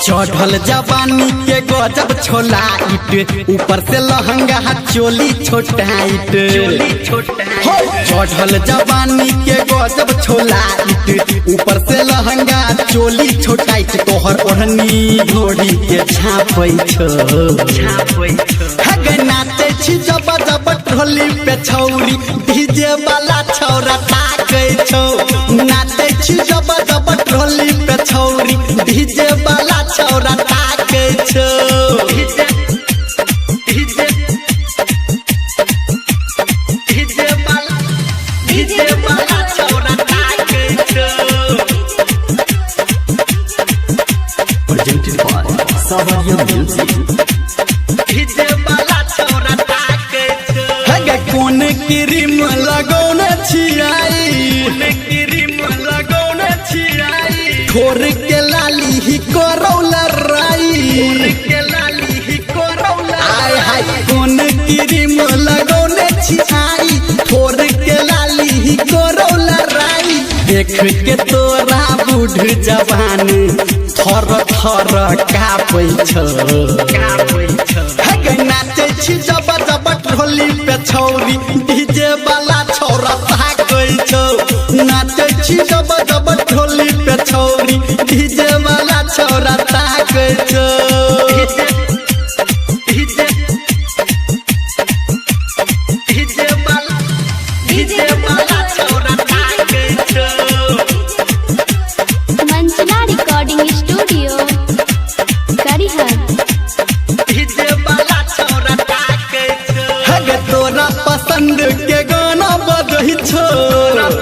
चढ़ल जवानी के गजब छोला इट ऊपर से लहंगा चोली छोटाइट चढ़ल जवानी के गजब छोला इट ऊपर से लहंगा चोली छोटाइट तोहर ओढ़नी घोड़ी के छापै छो नाचे छी जब जब ढोली पे छौरी डीजे वाला छौरा ताकै छौ नाचे छी जब जब ढोली पे छौरी डीजे वाला छौरा ताकै छौ डीजे वाला छौरा ताकै छौ presented by Savaria Music. DJ वाला छौरा ताकै छौ हगे कोन क्रीम लगौने छियाई क्रीम लगौने छियाई ठोर के लाली ही करौला राई के लाली ही करौला आय हाय कोन क्रीम लगौने छियाई ठोर के लाली ही करौला राई देख के तोरा बूढ़ जवान थर थर कापै छौ हगे नाचे छी जब जब ढोली पे छौरी डीजे वाला छौरा ताकै छौ नाचे छी जब जब ढोली पे छौरी डीजे वाला छौरा ताकै छौ डीजे वाला छौरा ताकै छौ मंचला रिकॉर्डिंग स्टूडियो करिहर डीजे वाला छौरा ताकै छौ हगे तोरा पसंद के गाना बजै छौ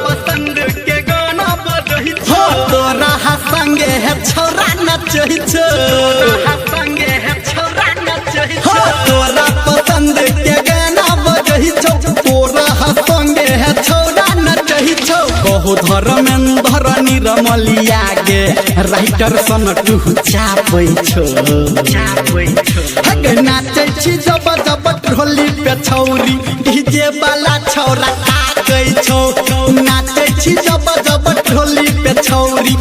पसंद के गाना बजै छौ तोरा संगे है छौरा नचै छौ संगे है छौरा नचै छौ तोरा पसंद के गाना बजै छौ तोरा संगे है छौरा नचै छौ बहु धर्मेंद्र निरमलिया गे राइटर सन टू चापै छौ हगे नाचै छी जब जब ढोली पे छौरी डीजे वाला छौरा ताकै छौ नाचै छी जब जब ढोली पे छौरी